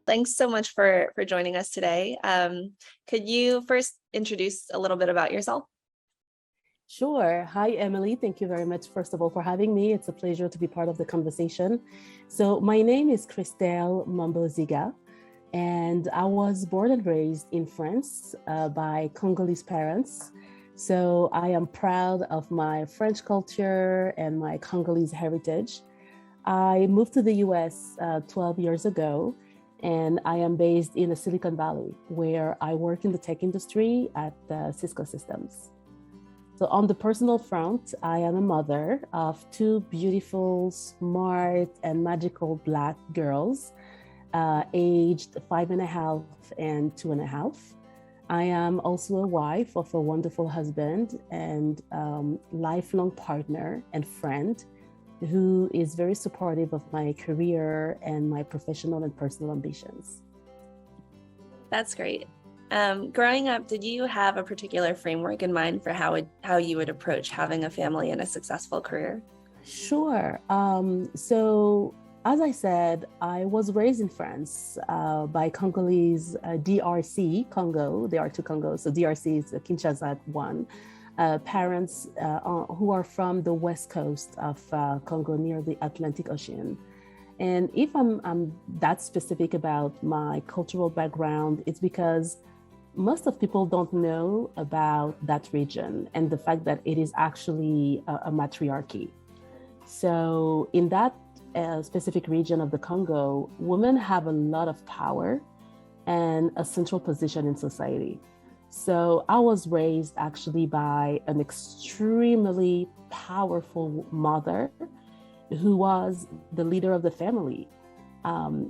Thanks so much for joining us today. Could you first introduce a little bit about yourself? Sure. Hi, Emily. Thank you very much, first of all, for having me. It's a pleasure to be part of the conversation. So my name is Christelle Mombo-Zigah, and I was born and raised in France by Congolese parents. So I am proud of my French culture and my Congolese heritage. I moved to the US 12 years ago, and I am based in the Silicon Valley, where I work in the tech industry at Cisco Systems. So on the personal front, I am a mother of two beautiful, smart, and magical Black girls, aged 5.5 and 2.5. I am also a wife of a wonderful husband and lifelong partner and friend who is very supportive of my career and my professional and personal ambitions. That's great. Growing up, did you have a particular framework in mind for how you would approach having a family and a successful career? Sure. So as I said, I was raised in France by Congolese, DRC, Congo. There are two Congos. So DRC is Kinshasa one. Parents who are from the west coast of Congo near the Atlantic Ocean. And if I'm that specific about my cultural background, it's because most of people don't know about that region and the fact that it is actually a matriarchy. So in that specific region of the Congo, women have a lot of power and a central position in society. So I was raised actually by an extremely powerful mother who was the leader of the family.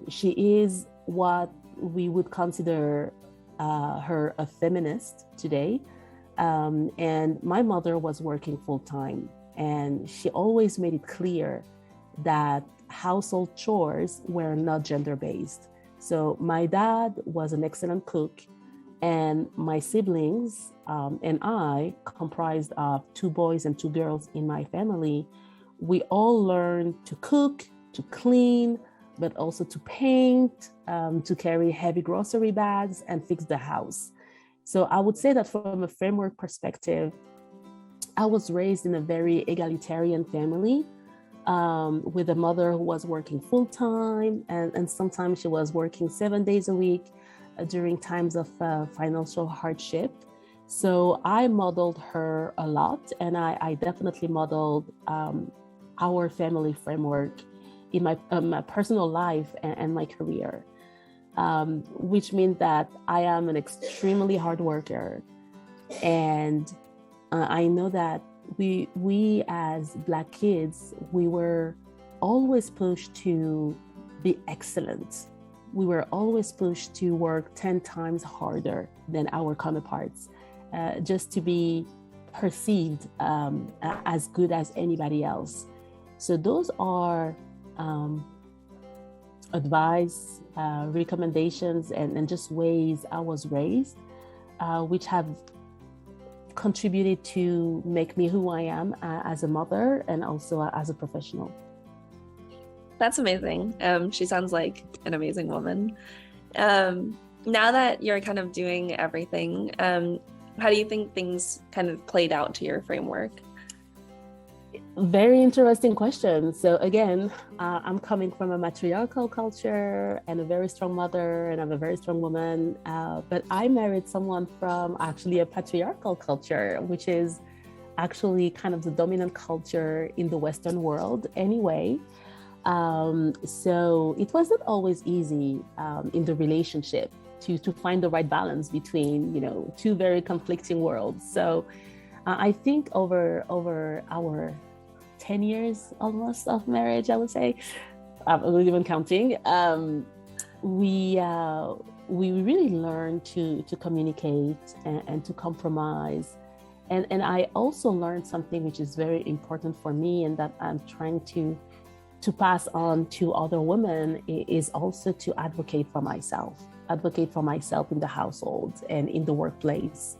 She is what we would consider her a feminist today. And my mother was working full time, and she always made it clear that household chores were not gender-based. So my dad was an excellent cook, and my siblings and I, comprised of 2 boys and 2 girls in my family, we all learned to cook, to clean, but also to paint, to carry heavy grocery bags and fix the house. So I would say that from a framework perspective, I was raised in a very egalitarian family with a mother who was working full time, and sometimes she was working 7 days a week during times of financial hardship. So I modeled her a lot, and I definitely modeled our family framework in my personal life and my career, which means that I am an extremely hard worker. And I know that we as Black kids, we were always pushed to be excellent. We were always pushed to work 10 times harder than our counterparts, just to be perceived as good as anybody else. So those are advice, recommendations, and just ways I was raised, which have contributed to make me who I am as a mother and also as a professional. That's amazing. She sounds like an amazing woman. Now that you're kind of doing everything, how do you think things kind of played out to your framework? Very interesting question. So again, I'm coming from a matriarchal culture and a very strong mother, and I'm a very strong woman. But I married someone from actually a patriarchal culture, which is actually kind of the dominant culture in the Western world anyway. So it wasn't always easy in the relationship to find the right balance between, two very conflicting worlds. So I think over our 10 years almost of marriage, I would say, I'm not even counting, we really learned to communicate and to compromise. And I also learned something which is very important for me, and that I'm trying to pass on to other women, is also to advocate for myself in the household and in the workplace.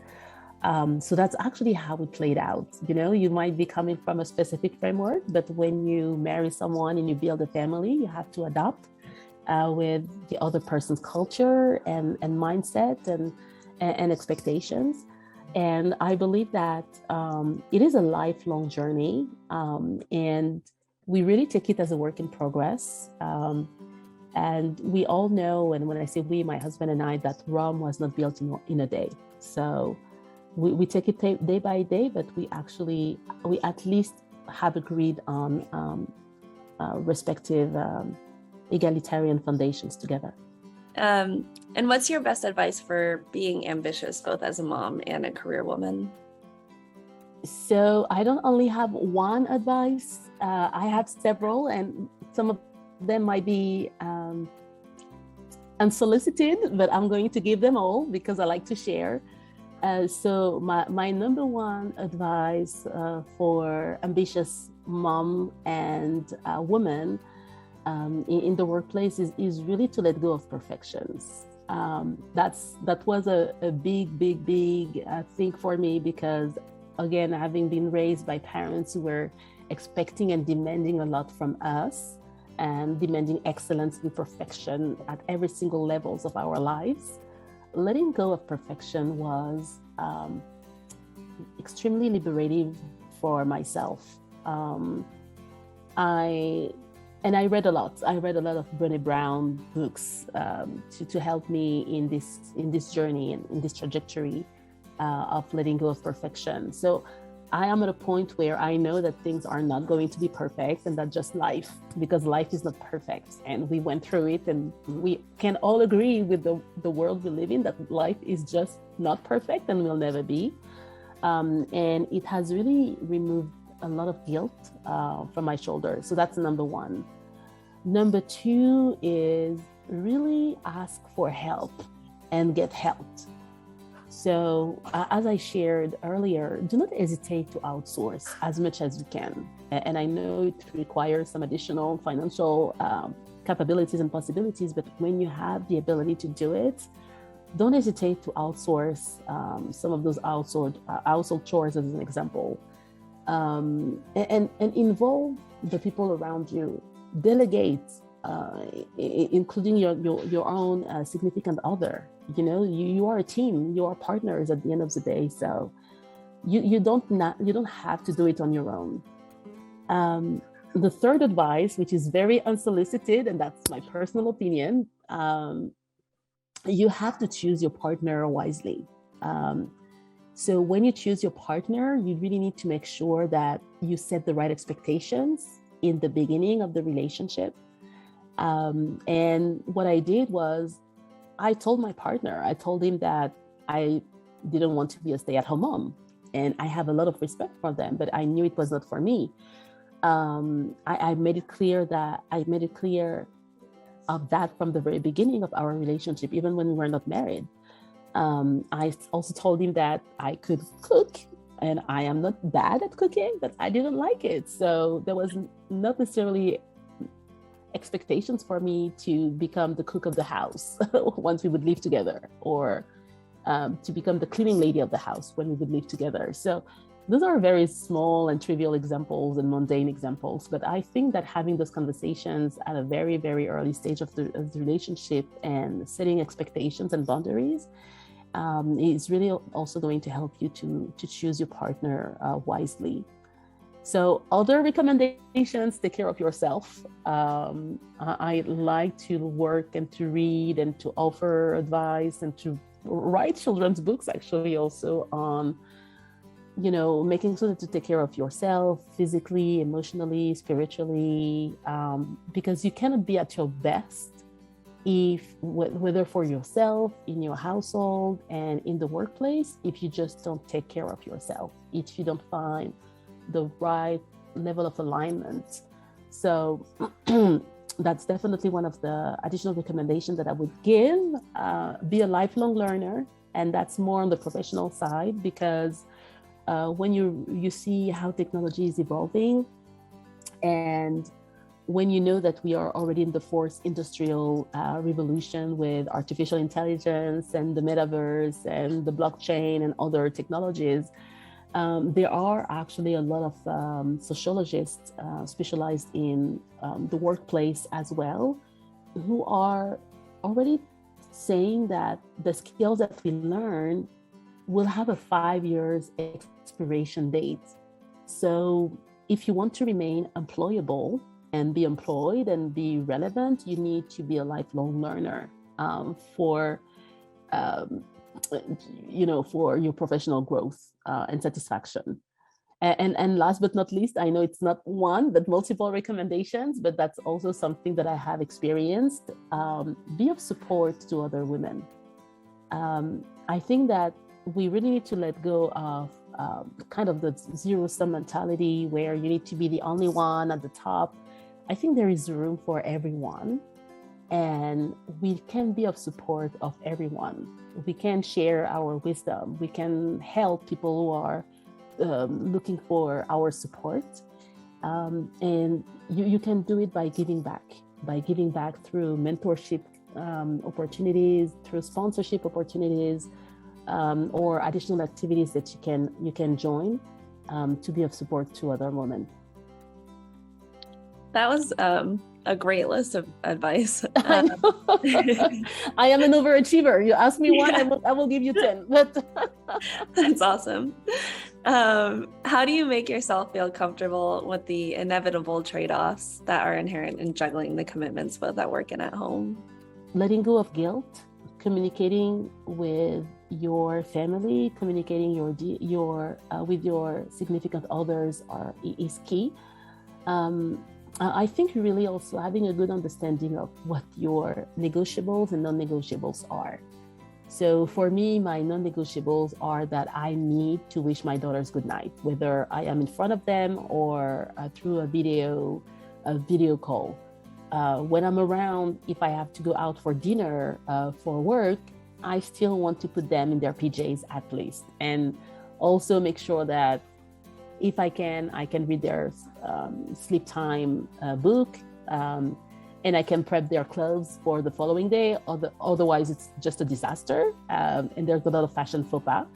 So that's actually how it played out. You might be coming from a specific framework, but when you marry someone and you build a family, you have to adopt with the other person's culture and mindset and expectations. And I believe that it is a lifelong journey, and we really take it as a work in progress. And we all know, and when I say we, my husband and I, that Rome was not built in a day. So we take it day by day, but we at least have agreed on respective egalitarian foundations together. And what's your best advice for being ambitious, both as a mom and a career woman? So I don't only have one advice. I have several, and some of them might be unsolicited, but I'm going to give them all because I like to share. So my number one advice for ambitious mom and woman in the workplace is really to let go of perfections. That was a big thing for me, because again, having been raised by parents who were expecting and demanding a lot from us and demanding excellence and perfection at every single levels of our lives, letting go of perfection was extremely liberating for myself. I read a lot. I read a lot of Brené Brown books to help me in this journey and in this trajectory of letting go of perfection. So I am at a point where I know that things are not going to be perfect, and that's just life, because life is not perfect. And we went through it, and we can all agree with the world we live in that life is just not perfect and will never be. And it has really removed a lot of guilt from my shoulders. So that's number one. Number two is really ask for help and get helped. So as I shared earlier, do not hesitate to outsource as much as you can. And I know it requires some additional financial capabilities and possibilities, but when you have the ability to do it, don't hesitate to outsource some of those household chores, as an example, and involve the people around you. Delegate, including your own significant other. You know, you are a team. You are partners at the end of the day. So you don't have to do it on your own. The third advice, which is very unsolicited, and that's my personal opinion, you have to choose your partner wisely. So when you choose your partner, you really need to make sure that you set the right expectations in the beginning of the relationship. And what I did was, I told my partner, I told him that I didn't want to be a stay-at-home mom. And I have a lot of respect for them, but I knew it was not for me. I made it clear of that from the very beginning of our relationship, even when we were not married. I also told him that I could cook, and I am not bad at cooking, but I didn't like it. So there was not necessarily expectations for me to become the cook of the house once we would live together, or to become the cleaning lady of the house when we would live together. So those are very small and trivial examples and mundane examples, but I think that having those conversations at a very, very early stage of the relationship and setting expectations and boundaries is really also going to help you to choose your partner wisely. So other recommendations: take care of yourself. I like to work and to read and to offer advice and to write children's books, actually, also on, making sure to take care of yourself physically, emotionally, spiritually, because you cannot be at your best whether for yourself, in your household, and in the workplace, if you just don't take care of yourself, if you don't find the right level of alignment. So that's definitely one of the additional recommendations that I would give. Be a lifelong learner, and that's more on the professional side, because when you see how technology is evolving, and when you know that we are already in the fourth industrial revolution with artificial intelligence and the metaverse and the blockchain and other technologies, there are actually a lot of sociologists specialized in the workplace as well, who are already saying that the skills that we learn will have a 5 years expiration date. So if you want to remain employable and be employed and be relevant, you need to be a lifelong learner for for your professional growth and satisfaction. And last but not least, I know it's not one, but multiple recommendations, but that's also something that I have experienced. Be of support to other women. I think that we really need to let go of kind of the zero-sum mentality where you need to be the only one at the top. I think there is room for everyone, and we can be of support of everyone. We can share our wisdom. We can help people who are looking for our support. And you can do it by giving back through mentorship opportunities, through sponsorship opportunities, or additional activities that you can join to be of support to other women. That was a great list of advice. I am an overachiever. You ask me one, I will give you 10. But that's awesome. How do you make yourself feel comfortable with the inevitable trade-offs that are inherent in juggling the commitments both at work and at home? Letting go of guilt, communicating with your family, communicating with your significant others is key. I think really also having a good understanding of what your negotiables and non-negotiables are. So for me, my non-negotiables are that I need to wish my daughters good night, whether I am in front of them or through a video call. When I'm around, if I have to go out for dinner for work, I still want to put them in their PJs at least, and also make sure that if I can read their sleep time book, and I can prep their clothes for the following day. Otherwise, it's just a disaster, and there's a lot of fashion faux pas.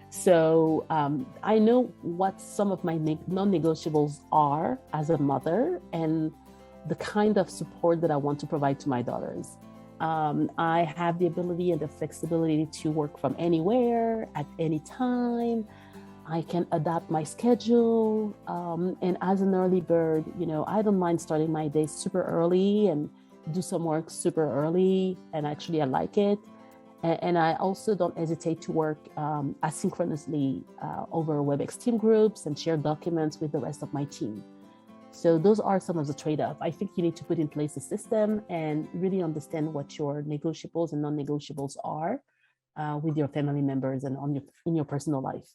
So I know what some of my non-negotiables are as a mother and the kind of support that I want to provide to my daughters. I have the ability and the flexibility to work from anywhere at any time. I can adapt my schedule. And as an early bird, I don't mind starting my day super early and do some work super early. And actually, I like it. And I also don't hesitate to work asynchronously over WebEx team groups and share documents with the rest of my team. So those are some of the trade-offs. I think you need to put in place a system and really understand what your negotiables and non-negotiables are with your family members and in your personal life.